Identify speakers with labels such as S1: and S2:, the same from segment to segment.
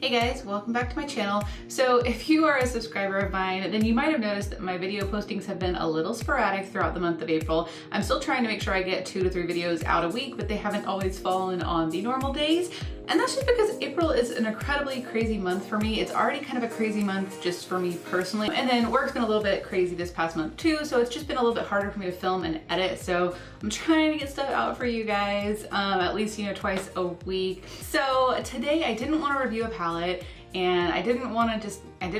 S1: Hey guys, welcome back to my channel. So if you are a subscriber of mine, then you might have noticed that my video postings have been a little sporadic throughout the month of April. I'm still trying to make sure I get 2 to 3 videos out a week, but they haven't always fallen on the normal days. And that's just because April is an incredibly crazy month for me. It's already kind of a crazy month just for me personally. And then work's been a little bit crazy this past month too, so it's just been a little bit harder for me to film and edit. So I'm trying to get stuff out for you guys, at least, twice a week. So today I didn't want to review a palette and I didn't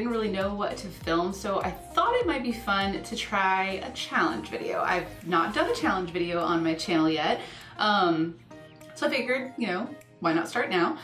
S1: really know what to film. So I thought it might be fun to try a challenge video. I've not done a challenge video on my channel yet. So I figured, why not start now?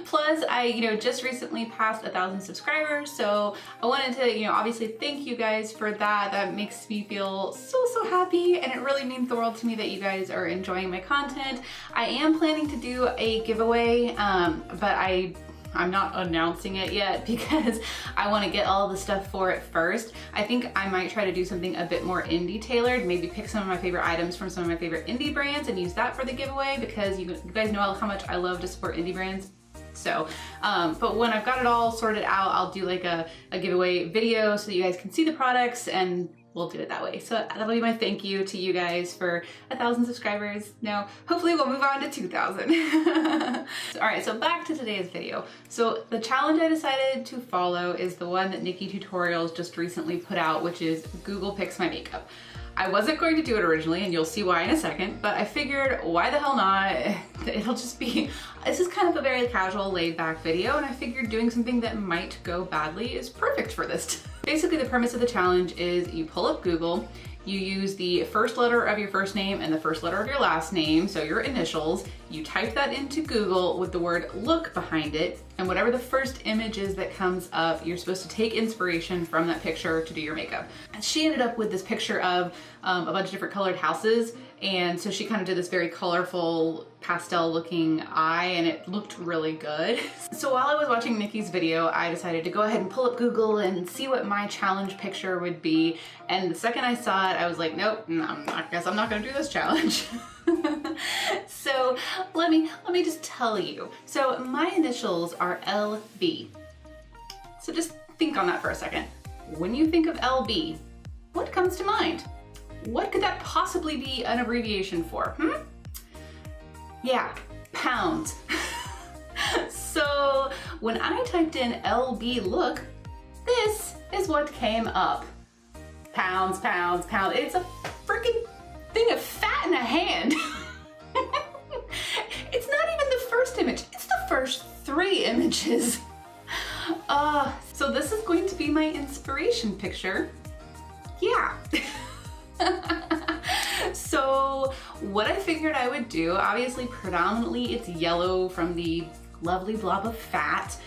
S1: Plus, I, just recently passed 1,000 subscribers, so I wanted to, obviously thank you guys for that. That makes me feel so happy, and it really means the world to me that you guys are enjoying my content. I am planning to do a giveaway, but I'm not announcing it yet because I want to get all the stuff for it first. I think I might try to do something a bit more indie tailored, maybe pick some of my favorite items from some of my favorite indie brands and use that for the giveaway because you guys know how much I love to support indie brands. So, but when I've got it all sorted out, I'll do like a giveaway video so that you guys can see the products and we'll do it that way. So that'll be my thank you to you guys for 1,000 subscribers. Now, hopefully we'll move on to 2,000. All right, so back to today's video. So the challenge I decided to follow is the one that NikkieTutorials just recently put out, which is Google Picks My Makeup. I wasn't going to do it originally, and you'll see why in a second, but I figured, why the hell not? It'll just be, this is kind of a very casual, laid-back video, and I figured doing something that might go badly is perfect for this. Basically, the premise of the challenge is you pull up Google, you use the first letter of your first name and the first letter of your last name, so your initials, you type that into Google with the word look behind it, and whatever the first image is that comes up, you're supposed to take inspiration from that picture to do your makeup. And she ended up with this picture of a bunch of different colored houses, and so she kind of did this very colorful pastel looking eye, and it looked really good. So while I was watching Nikkie's video, I decided to go ahead and pull up Google and see what my challenge picture would be. And the second I saw it, I was like, nope, I guess I'm not gonna do this challenge. So let me just tell you. So my initials are LB. So just think on that for a second. When you think of LB, what comes to mind? What could that possibly be an abbreviation for? Yeah, pounds. So when I typed in LB look, this is what came up. Pounds, pounds, pounds. It's a freaking thing of fat in a hand. It's not even the first image, it's the first 3 images. So this is going to be my inspiration picture. Yeah. So what I figured I would do, obviously predominantly it's yellow from the lovely blob of fat.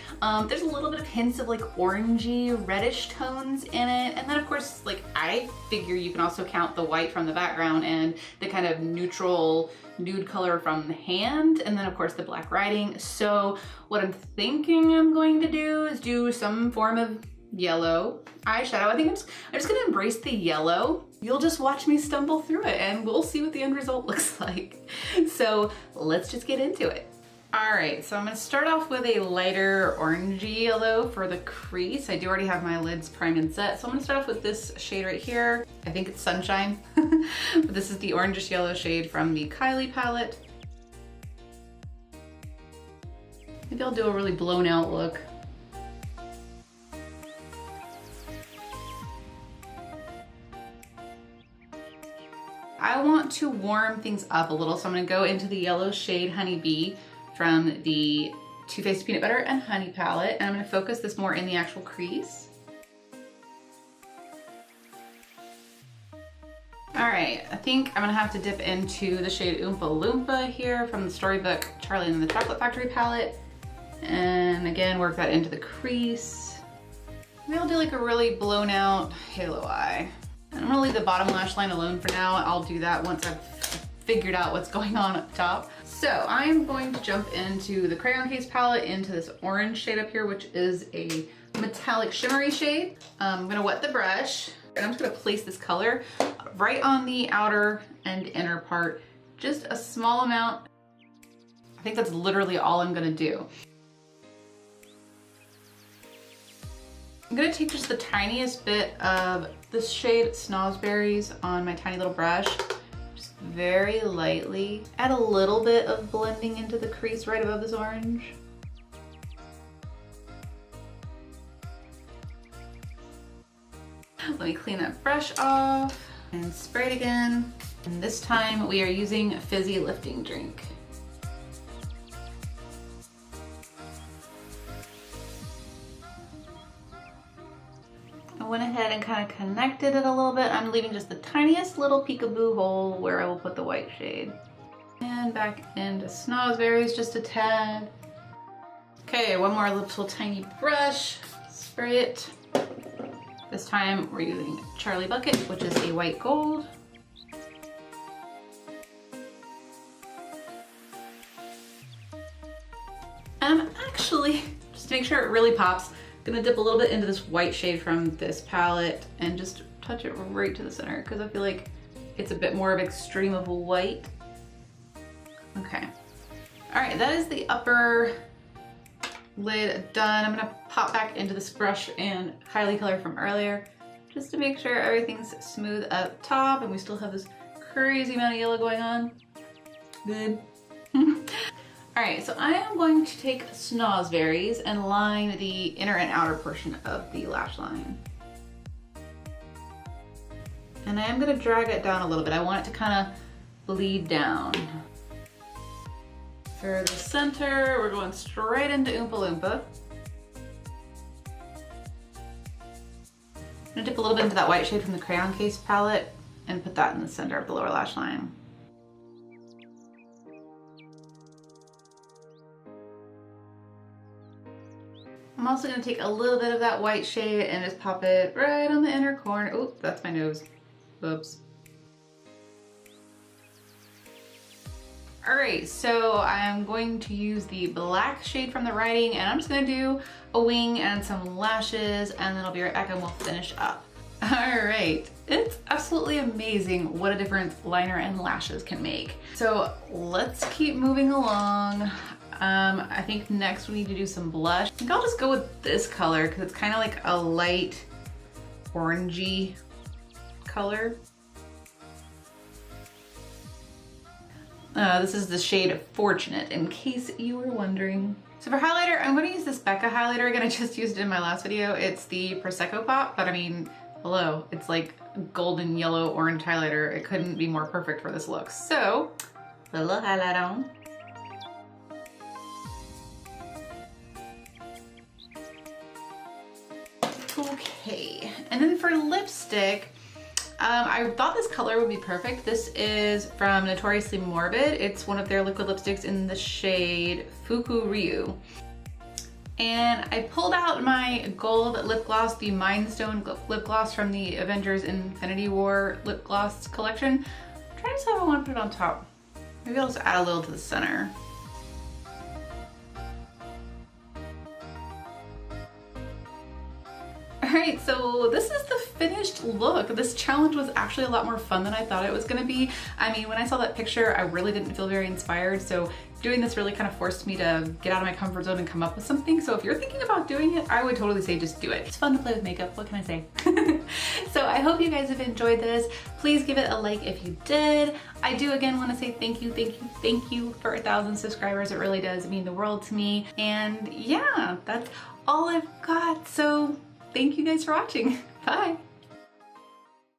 S1: There's a little bit of hints of like orangey, reddish tones in it. And then of course, like I figure you can also count the white from the background and the kind of neutral nude color from the hand. And then of course the black writing. So what I'm thinking I'm going to do is do some form of yellow eyeshadow. I think I'm just gonna embrace the yellow. You'll just watch me stumble through it and we'll see what the end result looks like. So let's just get into it. All right, so I'm gonna start off with a lighter orangey yellow for the crease. I do already have my lids primed and set, so I'm gonna start off with this shade right here. I think it's Sunshine, but this is the orangish yellow shade from the Kylie palette. Maybe I'll do a really blown out look. I want to warm things up a little, so I'm gonna go into the yellow shade Honey Bee from the Too Faced Peanut Butter and Honey palette, and I'm gonna focus this more in the actual crease. All right, I think I'm gonna have to dip into the shade Oompa Loompa here from the Storybook Charlie and the Chocolate Factory palette, and again, work that into the crease. Maybe I'll do like a really blown out halo eye. And I'm gonna leave the bottom lash line alone for now. I'll do that once I've figured out what's going on up top. So I'm going to jump into the Crayon Case palette into this orange shade up here, which is a metallic shimmery shade. I'm gonna wet the brush and I'm just gonna place this color right on the outer and inner part, just a small amount. I think that's literally all I'm gonna do. I'm gonna take just the tiniest bit of this shade Snozberries on my tiny little brush, just very lightly. Add a little bit of blending into the crease right above this orange. Let me clean that brush off and spray it again. And this time we are using Fizzy Lifting Drink. I went ahead and kind of connected it a little bit. I'm leaving just the tiniest little peekaboo hole where I will put the white shade. And back into Snozberries just a tad. Okay, one more little tiny brush. Spray it. This time we're using Charlie Bucket, which is a white gold. And I'm actually, just to make sure it really pops, gonna dip a little bit into this white shade from this palette and just touch it right to the center because I feel like it's a bit more of extreme of white. Okay. All right, that is the upper lid done. I'm gonna pop back into this brush and highlight color from earlier just to make sure everything's smooth up top and we still have this crazy amount of yellow going on. Good. All right, so I am going to take Snozberries and line the inner and outer portion of the lash line. And I am gonna drag it down a little bit. I want it to kind of bleed down. For the center, we're going straight into Oompa Loompa. I'm gonna dip a little bit into that white shade from the Crayon Case palette and put that in the center of the lower lash line. I'm also gonna take a little bit of that white shade and just pop it right on the inner corner. Oh, that's my nose. Oops. All right, so I'm going to use the black shade from the writing and I'm just gonna do a wing and some lashes and then I'll be right back and we'll finish up. All right, it's absolutely amazing what a difference liner and lashes can make. So let's keep moving along. I think next we need to do some blush. I think I'll just go with this color because it's kind of like a light orangey color. This is the shade Fortunate, in case you were wondering. So for highlighter, I'm going to use this Becca highlighter again. I just used it in my last video. It's the Prosecco Pop, but I mean, hello, it's like golden yellow orange highlighter. It couldn't be more perfect for this look. So, put a little highlight on. Okay, and then for lipstick, I thought this color would be perfect. This is from Notoriously Morbid. It's one of their liquid lipsticks in the shade Fuku Ryu. And I pulled out my gold lip gloss, the Mind Stone lip gloss from the Avengers Infinity War lip gloss collection. I'm trying to decide if I want to put it on top. Maybe I'll just add a little to the center. All right, so this is the finished look. This challenge was actually a lot more fun than I thought it was gonna be. I mean, when I saw that picture, I really didn't feel very inspired. So doing this really kind of forced me to get out of my comfort zone and come up with something. So if you're thinking about doing it, I would totally say just do it. It's fun to play with makeup, what can I say? So I hope you guys have enjoyed this. Please give it a like if you did. I do again want to say thank you for 1,000 subscribers. It really does mean the world to me. And yeah, that's all I've got. So thank you guys for watching. Bye.